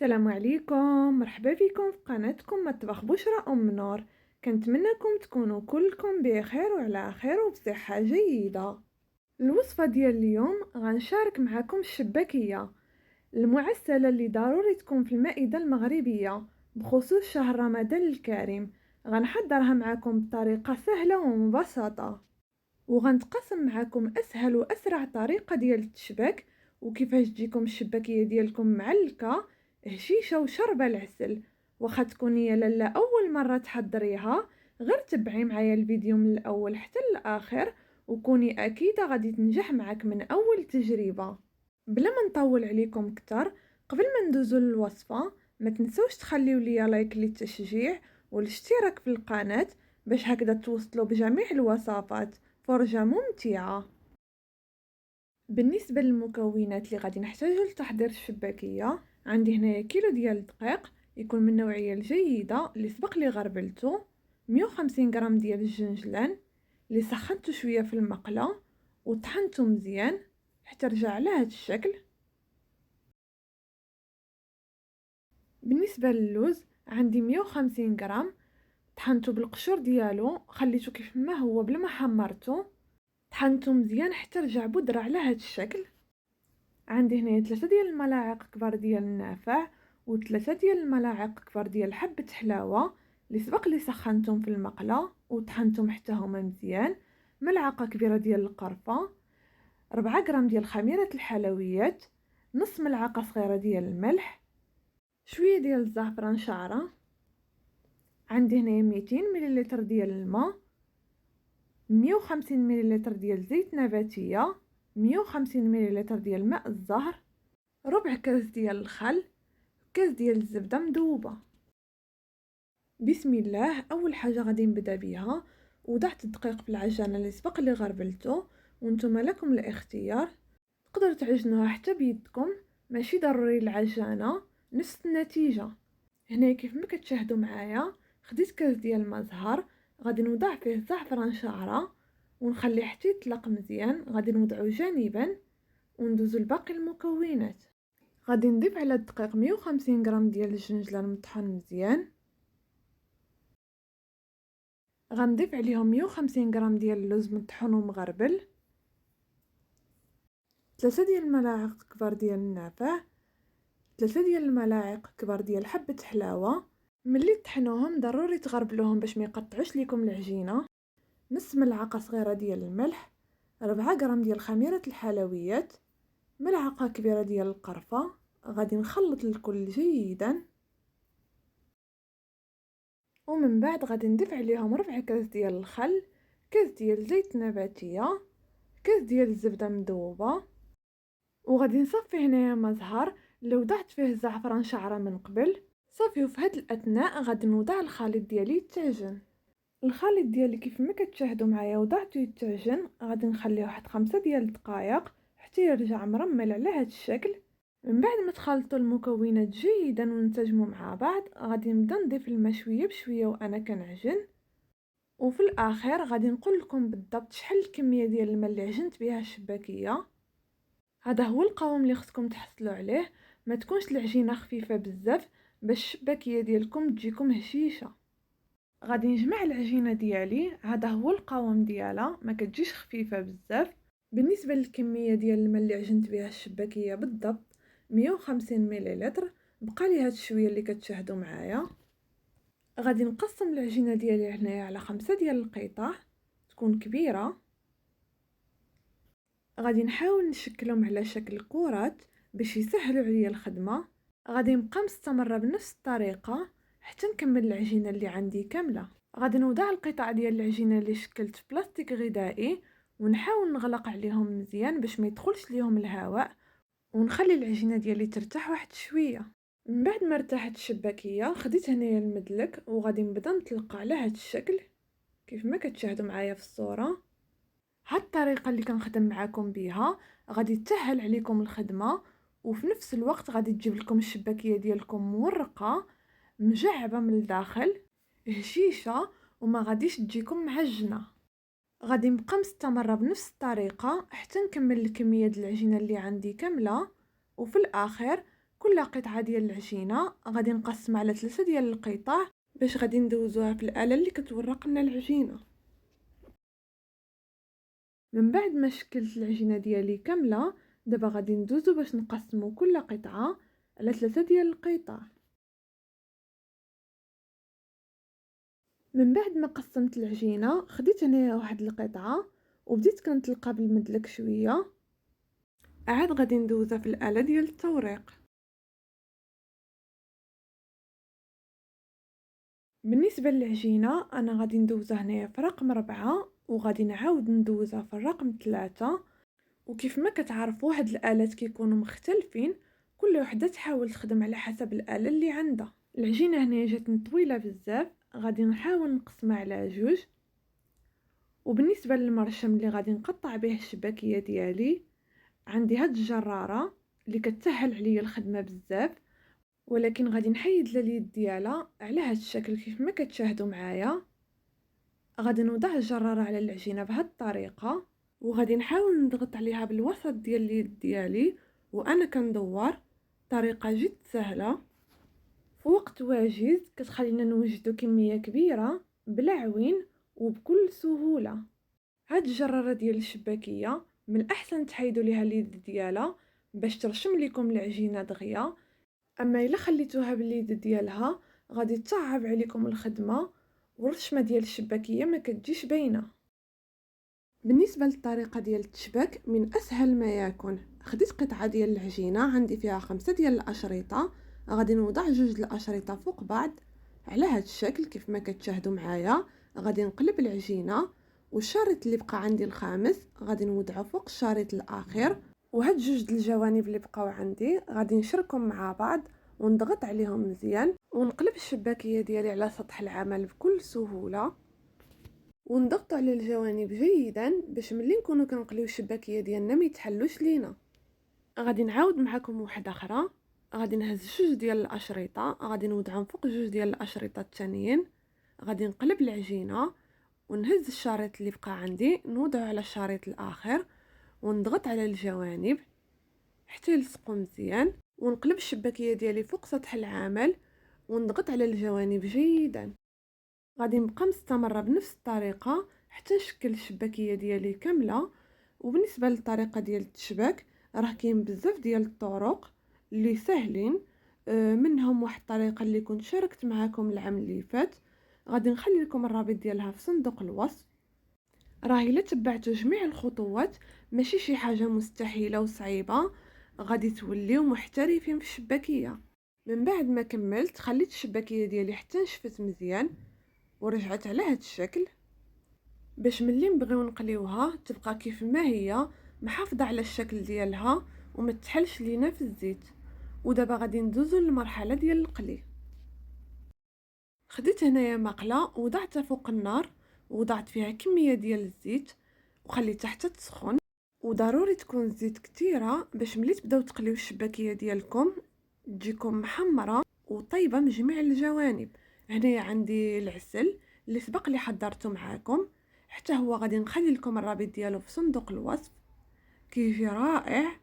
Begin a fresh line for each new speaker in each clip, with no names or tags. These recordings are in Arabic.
السلام عليكم، مرحبا بكم في قناتكم مطبخ بشرى ام نور. كنتمنىكم تكونوا كلكم بخير وعلى خير وبصحه جيده. الوصفه ديال اليوم غنشارك معكم الشباكيه المعسله اللي ضروري تكون في المائده المغربيه بخصوص شهر رمضان الكريم. غنحضرها معكم بطريقه سهله ومبسطه، وغنتقاسم معكم اسهل واسرع طريقه ديال التشباك وكيفاش تجيكم الشباكيه ديالكم معلكه هشيشه وشربه العسل. واخا تكوني يا لاله اول مره تحضريها، غير تبعي معايا الفيديو من الاول حتى الاخر وكوني اكيده غادي تنجح معك من اول تجربه. بلا ما نطول عليكم كتر، قبل ما ندوزو للوصفه ما تنسوش تخليو ليا لايك للتشجيع والاشتراك في القناه باش هكذا توصلوا بجميع الوصفات. فرجة ممتعة. بالنسبة للمكونات اللي غادي نحتاجو لتحضير الشباكية، عندي هنايا كيلو ديال الدقيق يكون من النوعية الجيدة اللي سبق لي غربلته، 150 غرام ديال الجنجلان اللي سخنته شوية في المقلة وطحنته مزيان حتى رجع على هذا الشكل. بالنسبة للوز عندي 150 غرام طحنته بالقشور ديالو، خليته كيف ما هو بلا ما حمرته، طحنته مزيان حتى رجع بودرة على هذا الشكل. عندي هنا 3 ديال الملاعق كبار ديال النافع و3 ديال الملاعق كبار ديال حبة حلاوة اللي سبق لي سخنتهم في المقلة وطحنتهم حتى هما مزيان، ملعقة كبيرة ديال القرفة، 4 غرام ديال خميرة الحلويات، نص ملعقة صغيرة ديال الملح، شوية ديال الزعفران شعرة. عندي هنا 200 مليلتر ديال الماء، 150 مليلتر ديال زيت نباتية، 150 مليلتر ديال ماء الزهر، ربع كاس ديال الخل، كاس ديال الزبدة مذوبة. بسم الله. اول حاجه غادي نبدا بها، وضعت الدقيق في العجانه اللي سبق لي غربلته، وانتم لكم الاختيار، تقدروا تعجنوها حتى بيدكم، ماشي ضروري العجانه. نفس النتيجه. هنا كيف ما كتشاهدوا معايا خديت كاس ديال الماء زهر، غادي نوضع فيه زعفران شعره ونخليه حتى يطلق مزيان، غادي نوضعه جانبا وندوزو لباقي المكونات. غادي نضيف على الدقيق 150 غرام ديال الجنجلان مطحون مزيان، غنضيف عليهم 150 غرام ديال اللوز مطحون ومغربل، 3 ديال الملاعق كبار ديال النافع، 3 ديال الملاعق كبار ديال حبة حلاوة ملي طحنوهم ضروري تغربلوهم باش ما يقطعوش ليكم العجينة، نص ملعقة صغيرة ديال الملح، 4 غرام ديال خميرة الحلويات، ملعقة كبيرة ديال القرفة. غادي نخلط الكل جيدا، ومن بعد غادي نضيف عليهم ربع كاس ديال الخل، كاس ديال زيت نباتيه، كاس ديال الزبده مذوبه، وغادي نصفي هنايا ما زهر اللي وضعت فيه الزعفران شعره من قبل. صافي. وفي هاد الاثناء غادي نوضع الخليط ديالي يتعجن. الخليط ديالي كيف ما كتشاهدوا معايا وضعته يتعجن، غادي نخليه واحد 5 ديال الدقائق حتى يرجع مرمل على هاد الشكل. من بعد ما تخلطوا المكونات جيدا ونتجموا مع بعض، غادي نبدا نضيف الماء شويه بشويه وانا كنعجن، وفي الاخير غادي نقول لكم بالضبط شحال الكميه ديال الماء اللي عجنت بها الشباكيه. هذا هو القوام اللي خصكم تحصلوا عليه، ما تكونش العجينه خفيفه بزاف باش الشباكيه ديالكم تجيكم هشيشه. غادي نجمع العجينه ديالي، هذا هو القوام ديالها، ما كتجيش خفيفه بزاف. بالنسبه للكميه ديال الماء اللي عجنت بها الشباكيه بالضبط 150 مليلتر، بقى لي هاد الشويه اللي كتشاهدوا معايا. غادي نقسم العجينه ديالي هنايا على 5 ديال القطع تكون كبيره، غادي نحاول نشكلهم على شكل كرات باش يسهلوا عليا الخدمه. غادي نبقى مستمره بنفس الطريقه حتى نكمل العجينه اللي عندي كامله. غادي نوضع القطع ديال العجينه اللي شكلت في بلاستيك غذائي ونحاول نغلق عليهم مزيان باش ما يدخلش ليهم الهواء، ونخلي العجينه ديالي ترتاح واحد شويه. من بعد ما ارتاحت الشباكيه خديت هنايا المدلك وغادي نبدا نطلقها على هذا الشكل كيف ما كتشاهدوا معايا في الصوره. هاد الطريقه اللي كنخدم معاكم بها غادي تسهل عليكم الخدمه، وفي نفس الوقت غادي تجيب لكم الشباكيه ديالكم مورقه مجعبه من الداخل هشيشه وما غاديش تجيكم معجنه. غادي نبقى مستمره بنفس الطريقه حتى نكمل الكميه ديال العجينه اللي عندي كامله، وفي الاخر كل قطعة ديال العجينة غادي نقسم على 3 ديال القطع باش غادي ندوزوها في الآلة اللي كتورق لنا العجينة. من بعد ما شكلت العجينة ديالي كاملة، دابا غادي ندوزو باش نقسمو كل قطعة على 3 ديال القطع. من بعد ما قسمت العجينة خديت هنايا واحد القطعة وبديت كنطلقها بالمدلك شويه، عاد غادي ندوزها في الآلة ديال التوريق. بالنسبه للعجينه انا غادي ندوزها هنايا في رقم 4 وغادي نعاود ندوزها في الرقم 3. وكيف ما كتعرفوا هاد الآلات كيكونوا مختلفين، كل وحده تحاول تخدم على حسب الآلة اللي عندها. العجينه هنايا جاتني طويله بزاف، غادي نحاول نقسمها على جوج. وبالنسبه للمرشم اللي غادي نقطع به الشباكيه ديالي، عندي هاد الجراره اللي كتسهل عليا الخدمه بزاف، ولكن غادي نحيد اليد ديالها على هاد الشكل كيف ما كتشاهدوا معايا. غادي نوضع الجراره على العجينه بهاد الطريقه وغادي نحاول نضغط عليها بالوسط ديال اليد ديالي وانا كندور. طريقه جد سهله في وقت واجز كتخلينا نوجدوا كميه كبيره بلا عوين وبكل سهوله. هاد الجراره ديال الشباكيه من الاحسن تحيدوا ليها اليد ديالها باش ترشم لكم العجينه دغيا، اما الا خليتوها باليد ديالها غادي تصعب عليكم الخدمه والرشمه ديال الشباكيه ما كتجيش باينه. بالنسبه للطريقه ديال التشباك من اسهل ما يكون. خديت قطعه ديال العجينه عندي فيها 5 ديال الاشرطه، غادي نوضع جوج الاشرطه فوق بعض على هذا الشكل كيف ما كتشاهدوا معايا. غادي نقلب العجينه والشريط اللي بقى عندي الخامس غادي نوضعه فوق الشريط الاخر، وهاد جوج الجوانب اللي بقاو عندي غادي نشركهم مع بعض ونضغط عليهم مزيان ونقلب الشباكيه ديالي على سطح العمل بكل سهوله، ونضغط على الجوانب جيدا باش ملي نكونوا كنقليو الشباكيه ديالنا ما يتحلوش لينا. غادي نعاود معكم واحده اخرى. غادي نهز جوج ديال الاشرطه غادي نوضعهم فوق جوج ديال الاشرطه الثانيين، غادي نقلب العجينه ونهز الشريط اللي بقى عندي نوضعه على الشريط الاخر ونضغط على الجوانب حتى يلصقوا مزيان، ونقلب الشباكيه ديالي فوق سطح العمل ونضغط على الجوانب جيدا. غادي نبقى مستمره بنفس الطريقه حتى نشكل الشباكيه ديالي كامله. وبالنسبه للطريقه ديال التشباك راه كاين بزاف ديال الطرق اللي سهلين، منهم واحد الطريقه اللي كنت شاركت معكم العام اللي فات، غادي نخلي لكم الرابط ديالها في صندوق الوصف. راه الا تبعتوا جميع الخطوات ماشي شي حاجه مستحيله وصعيبه، غادي توليو محترفين في الشباكيه. من بعد ما كملت خليت الشباكيه ديالي حتى نشفت مزيان ورجعت على هذا الشكل باش ملي نبغيو نقليوها تبقى كيف ما هي محافظه على الشكل ديالها وما تحلش لينا في الزيت. ودابا غادي ندوزو للمرحله ديال القلي. خديت هنايا مقله وضعتها فوق النار ووضعت فيها كميه ديال الزيت وخليتها حتى تسخن. وضروري تكون الزيت كثيره باش ملي تبداو تقليو الشباكيه ديالكم تجيكم محمره وطيبه من جميع الجوانب. هنايا عندي العسل اللي سبق لي حضرته معاكم، حتى هو غادي نخلي لكم الرابط ديالو في صندوق الوصف. كيجي رائع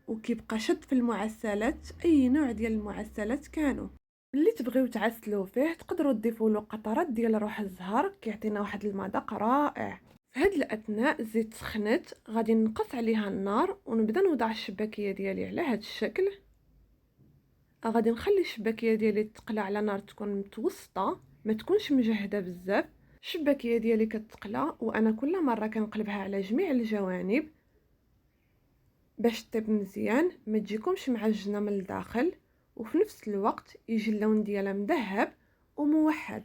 وكيبقى شد في المعسلات، اي نوع ديال المعسلات كانوا. اللي تبغيو تعسلوه فيه تقدروا تضيفوا له قطرات ديال روح الزهر كيعطينا واحد المذاق رائع. في هاد الاثناء الزيت سخنت، غادي نقص عليها النار ونبدا نوضع الشباكيه ديالي على هاد الشكل. غادي نخلي الشباكيه ديالي تقلى على نار تكون متوسطه، ما تكونش مجهده بزاف. الشباكيه ديالي كتقلى وانا كل مره كنقلبها على جميع الجوانب باش تطيب مزيان ما تجيكمش معجنه من الداخل، وفي نفس الوقت يجي اللون ديالها مذهب وموحد.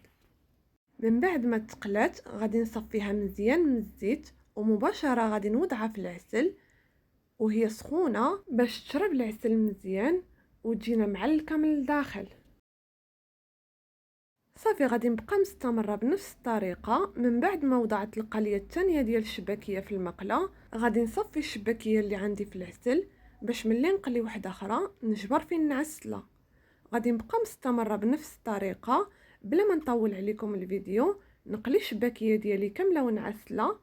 من بعد ما تقلات غادي نصفيها مزيان من الزيت ومباشره غادي نوضعها في العسل وهي سخونه باش تشرب العسل مزيان وتجينا معلكه من الداخل. صافي غادي نبقى مستمره بنفس الطريقه. من بعد ما وضعت القليه الثانيه ديال الشباكيه في المقله غادي نصفي الشباكيه اللي عندي في العسل باش ملي نقلي واحده اخرى نجبر فين نعسلها. غادي نبقى مستمره بنفس الطريقه بلا ما نطول عليكم الفيديو. نقلي الشباكيه ديالي كامله ونعسلها.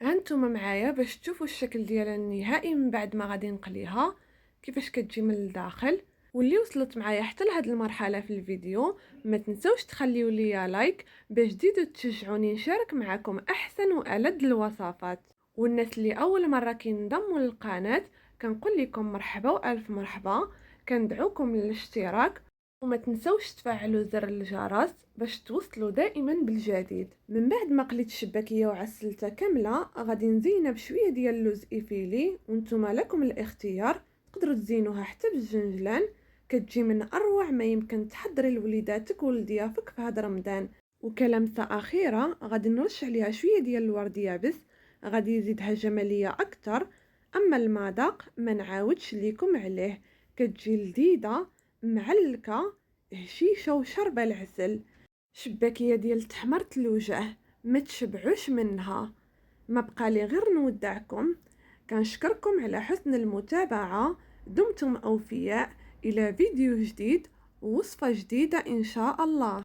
هانتوما معايا باش تشوفوا الشكل ديالها النهائي من بعد ما غادي نقليها كيفاش كتجي من الداخل. واللي وصلت معايا حتى لهاد المرحله في الفيديو ما تنسوش تخليوا لي لايك باش تزيدوا تشجعوني نشارك معكم احسن والذ الوصفات. والناس اللي اول مره كينضموا للقناه كنقول لكم مرحبا والف مرحبا، كندعوكم للاشتراك وما تنسوش تفعلوا زر الجرس باش توصلوا دائما بالجديد. من بعد ما قليت الشباكيه وعسلتها كامله غادي نزينها بشويه ديال اللوز ايفيلي، وانتم لكم الاختيار، تقدروا تزينوها حتى بالجنجلان، كتجي من اروع ما يمكن تحضري لوليداتك ولضيافك في هذا رمضان. وكلمسه اخيره غادي نرش عليها شويه ديال الورد يابس، غادي يزيدها جماليه اكثر. اما المذاق ما نعاودش ليكم عليه، كتجي لذيذه معلكه هشيشه وشربه العسل، شباكيه ديال تحمرة الوجه ما تشبعوش منها. ما بقى لي غير نودعكم، كنشكركم على حسن المتابعه، دمتم اوفياء، الى فيديو جديد ووصفه جديده ان شاء الله.